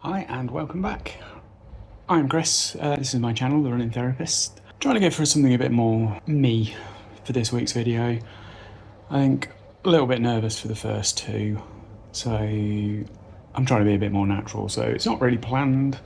Hi and welcome back. I'm Chris, this is my channel, The Running Therapist. Trying to go for something a bit more me for this week's video. I think a little bit nervous for the first two, so I'm trying to be a bit more natural, so it's not really planned.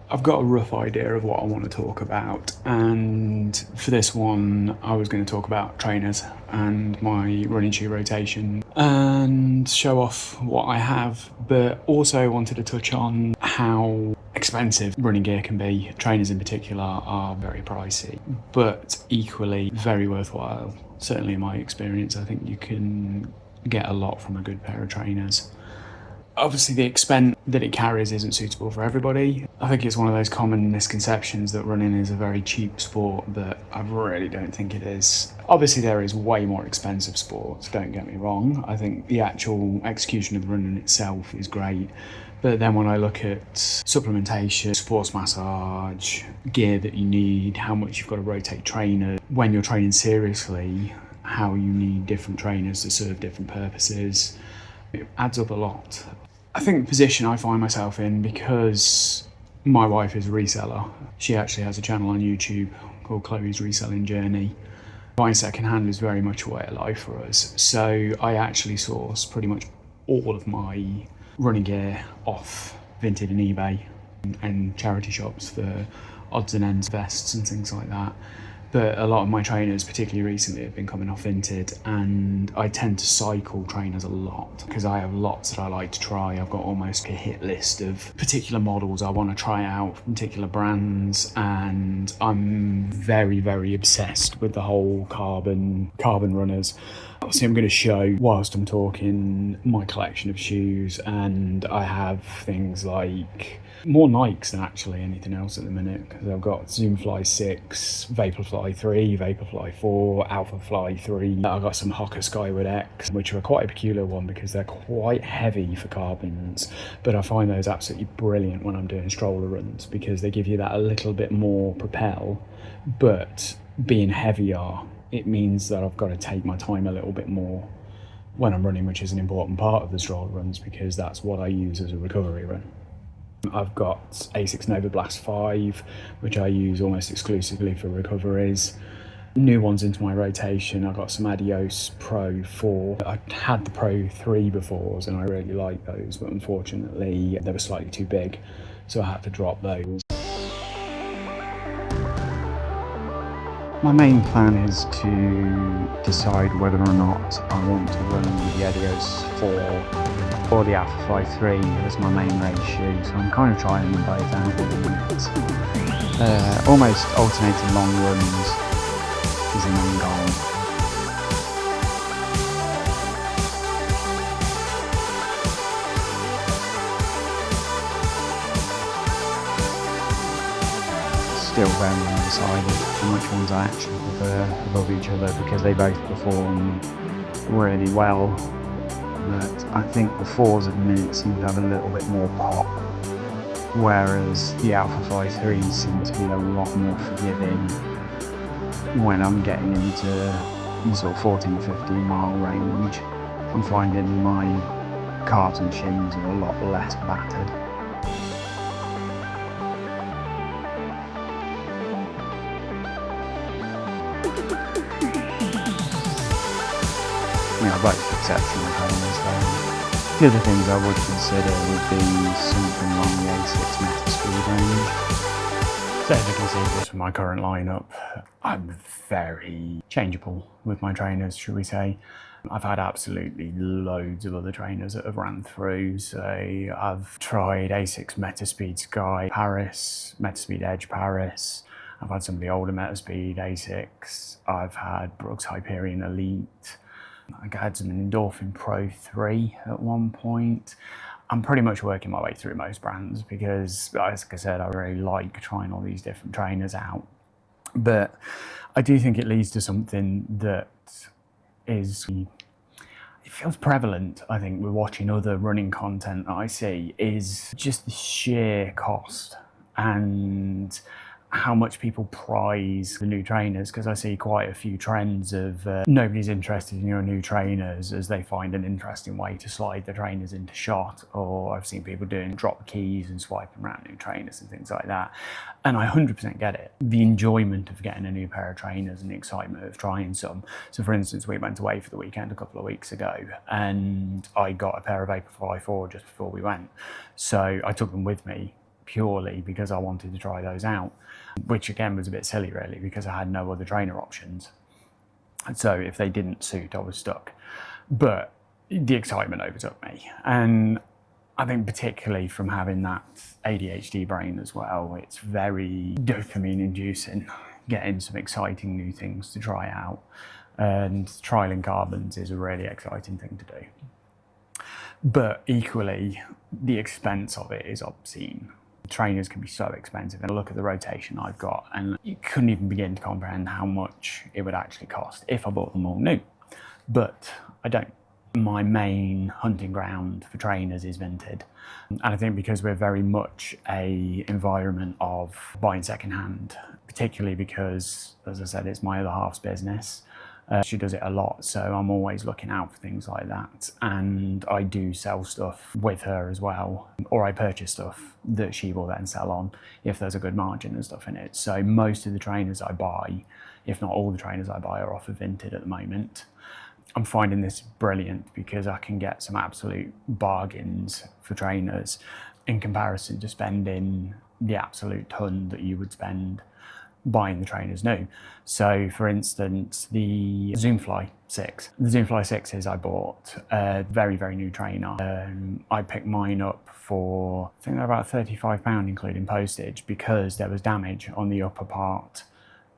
I've got a rough idea of what I want to talk about, and for this one I was going to talk about trainers and my running shoe rotation and show off what I have, but also wanted to touch on how expensive running gear can be. Trainers in particular are very pricey, but equally very worthwhile. Certainly in my experience, I think you can get a lot from a good pair of trainers. Obviously the expense that it carries isn't suitable for everybody. I think it's one of those common misconceptions that running is a very cheap sport, but I really don't think it is. Obviously there is way more expensive sports, don't get me wrong. I think the actual execution of running itself is great. But then when I look at supplementation, sports massage, gear that you need, how much you've got to rotate trainers, when you're training seriously, how you need different trainers to serve different purposes, it adds up a lot. I think the position I find myself in, because my wife is a reseller, she actually has a channel on YouTube called Chloe's Reselling Journey. Buying secondhand is very much a way of life for us. So I actually source pretty much all of my running gear off Vinted and eBay and charity shops for odds and ends, vests and things like that. But a lot of my trainers, particularly recently, have been coming off Vinted, and I tend to cycle trainers a lot because I have lots that I like to try. I've got almost a hit list of particular models I want to try out, particular brands, and I'm very, very obsessed with the whole carbon runners. Obviously, I'm going to show, whilst I'm talking, my collection of shoes, and I have things like more Nikes than actually anything else at the minute, because I've got Zoomfly 6, Vaporfly 3, Vaporfly 4, Alphafly 3. I've got some Hoka Skyward X, which are quite a peculiar one because they're quite heavy for carbons, but I find those absolutely brilliant when I'm doing stroller runs because they give you that a little bit more propel, but being heavier, it means that I've got to take my time a little bit more when I'm running, which is an important part of the stroller runs because that's what I use as a recovery run. I've got Asics Nova Blast 5, which I use almost exclusively for recoveries. New ones into my rotation, I've got some Adios Pro 4. I had the Pro 3 before and I really like those, but unfortunately they were slightly too big, so I had to drop those. My main plan is to decide whether or not I want to run with the Adios 4 or the Alphafly 3 as my main race shoe, so I'm kind of trying them both out at the minute. Almost alternating long runs is the main goal. Still very undecided on which ones I actually prefer above each other because they both perform really well. But I think the 4s at the minute seem to have a little bit more pop, whereas the Alphafly 3s seem to be a lot more forgiving when I'm getting into the sort of 14-15 mile range. I'm finding my calves and shins are a lot less battered. Both exceptional trainers though. The other things I would consider would be something along the Asics Meta Speed range. So as you can see just from my current lineup, I'm very changeable with my trainers, should we say. I've had absolutely loads of other trainers that have ran through. So I've tried Asics Metaspeed Sky Paris, Metaspeed Edge Paris. I've had some of the older Metaspeed Asics. I've had Brooks Hyperion Elite. I had some Endorphin Pro 3 at one point. I'm pretty much working my way through most brands because, as I said, I really like trying all these different trainers out. But I do think it leads to something that is, it feels prevalent, I think, with watching other running content that I see, is just the sheer cost. And how much people prize the new trainers, because I see quite a few trends of nobody's interested in your new trainers as they find an interesting way to slide the trainers into shot, or I've seen people doing drop keys and swiping around new trainers and things like that. And I 100% get it. The enjoyment of getting a new pair of trainers and the excitement of trying some. So for instance, we went away for the weekend a couple of weeks ago and I got a pair of Vaporfly 4 just before we went. So I took them with me purely because I wanted to try those out, which again was a bit silly really because I had no other trainer options. And so if they didn't suit, I was stuck. But the excitement overtook me. And I think particularly from having that ADHD brain as well, it's very dopamine inducing, getting some exciting new things to try out. And trialing carbons is a really exciting thing to do. But equally, the expense of it is obscene. Trainers can be so expensive, and look at the rotation I've got and you couldn't even begin to comprehend how much it would actually cost if I bought them all new. But I don't. My main hunting ground for trainers is Vinted, and I think because we're very much a environment of buying secondhand, particularly because, as I said, it's my other half's business. She does it a lot, so I'm always looking out for things like that. And I do sell stuff with her as well, or I purchase stuff that she will then sell on if there's a good margin and stuff in it. So most of the trainers I buy, if not all the trainers I buy, are off of Vinted at the moment. I'm finding this brilliant because I can get some absolute bargains for trainers in comparison to spending the absolute ton that you would spend buying the trainers new. So for instance, the Zoomfly 6. The Zoomfly 6s I bought, a very, very new trainer. I picked mine up for, I think they're about £35 including postage, because there was damage on the upper part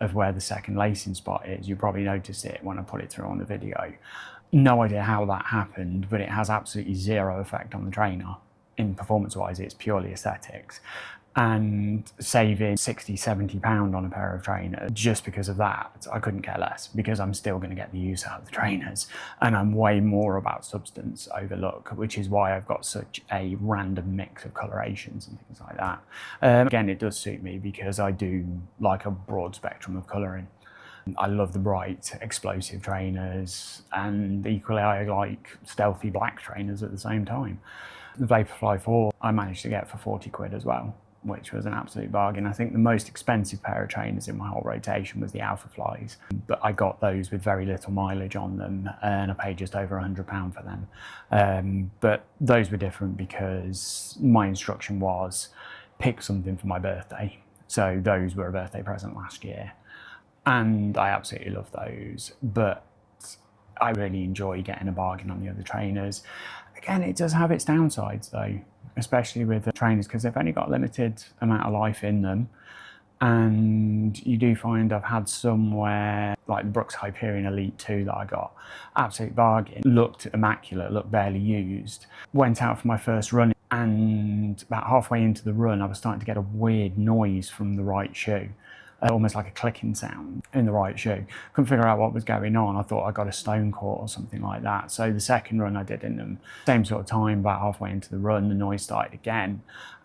of where the second lacing spot is. You probably noticed it when I put it through on the video. No idea how that happened, but it has absolutely zero effect on the trainer. In performance-wise, it's purely aesthetics. And saving £60–70 on a pair of trainers, just because of that, I couldn't care less, because I'm still going to get the use out of the trainers, and I'm way more about substance over look, which is why I've got such a random mix of colorations and things like that. Again, it does suit me because I do like a broad spectrum of colouring. I love the bright, explosive trainers, and equally I like stealthy black trainers at the same time. The Vaporfly 4 I managed to get for 40 quid as well, which was an absolute bargain. I think the most expensive pair of trainers in my whole rotation was the Alpha Flies, but I got those with very little mileage on them and I paid just over £100 for them. But those were different because my instruction was pick something for my birthday. So those were a birthday present last year. And I absolutely love those, but I really enjoy getting a bargain on the other trainers. Again, it does have its downsides though, especially with the trainers, because they've only got a limited amount of life in them. And you do find I've had some where, like the Brooks Hyperion Elite 2 that I got, absolute bargain, looked immaculate, looked barely used. Went out for my first run, and about halfway into the run, I was starting to get a weird noise from the right shoe. Almost like a clicking sound in the right shoe. Couldn't figure out what was going on. I thought I got a stone caught or something like that. So the second run I did in them, same sort of time, about halfway into the run, the noise started again.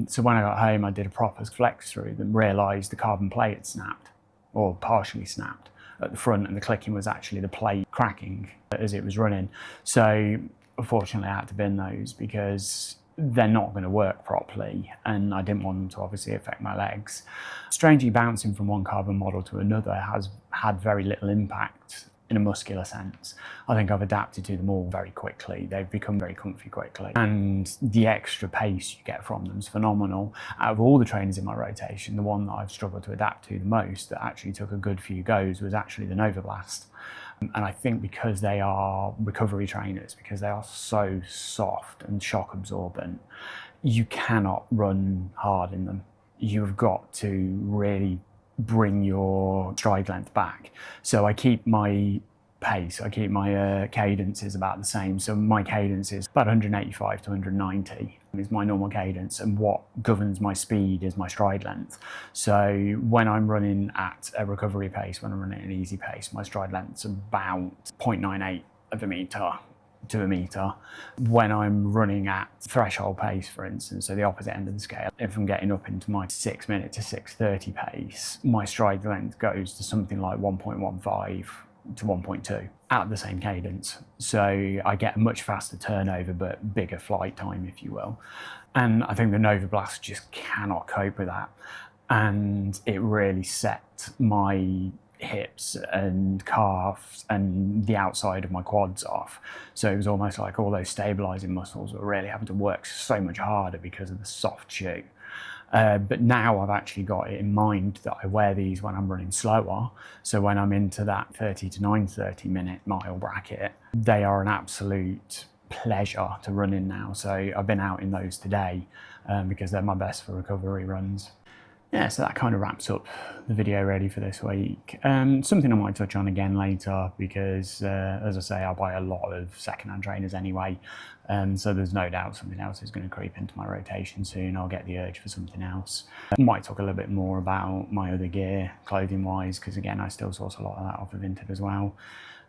So when I got home, I did a proper flex through them, realised the carbon plate had snapped, or partially snapped at the front, and the clicking was actually the plate cracking as it was running. So unfortunately I had to bin those because they're not going to work properly, and I didn't want them to obviously affect my legs. Strangely, bouncing from one carbon model to another has had very little impact in a muscular sense. I think I've adapted to them all very quickly. They've become very comfy quickly, and the extra pace you get from them is phenomenal. Out of all the trainers in my rotation, the one that I've struggled to adapt to the most, that actually took a good few goes, was actually the Nova Blast. And I think because they are recovery trainers, because they are so soft and shock absorbent, you cannot run hard in them. You've got to really bring your stride length back. So I keep my pace, I keep my cadences about the same. So my cadence is about 185 to 190 is my normal cadence, and what governs my speed is my stride length. So when I'm running at a recovery pace, when I'm running at an easy pace, my stride length's about 0.98 of a metre. to a metre. When I'm running at threshold pace, for instance, so the opposite end of the scale, if I'm getting up into my 6 minute to 6:30 pace, my stride length goes to something like 1.15 to 1.2 at the same cadence. So I get a much faster turnover but bigger flight time, if you will. And I think the Nova Blast just cannot cope with that. And it really set my hips and calves and the outside of my quads off. So it was almost like all those stabilizing muscles were really having to work so much harder because of the soft shoe. But now I've actually got it in mind that I wear these when I'm running slower. So when I'm into that 30 to 9:30 minute mile bracket, they are an absolute pleasure to run in now. So I've been out in those today because they're my best for recovery runs. Yeah, so that kind of wraps up the video ready for this week. Something I might touch on again later because, as I say, I buy a lot of second-hand trainers anyway, so there's no doubt something else is going to creep into my rotation soon. I'll get the urge for something else. I might talk a little bit more about my other gear, clothing-wise, because again, I still source a lot of that off of Vinted as well.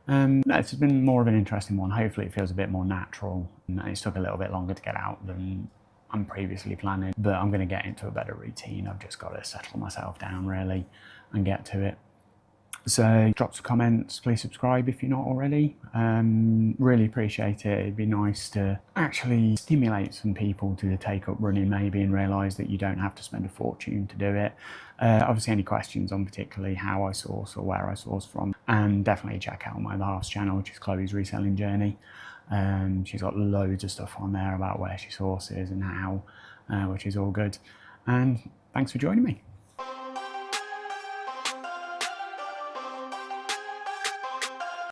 It's been more of an interesting one. Hopefully it feels a bit more natural, and it's took a little bit longer to get out than I'm previously planning, but I'm going to get into a better routine. I've just got to settle myself down really and get to it. So drop some comments, please subscribe if you're not already. Really appreciate it. It'd be nice to actually stimulate some people to take up running maybe and realise that you don't have to spend a fortune to do it. Obviously any questions on particularly how I source or where I source from, and definitely check out my other half's channel, which is Chloe's Reselling Journey. She's got loads of stuff on there about where she sources and how, which is all good. And thanks for joining me.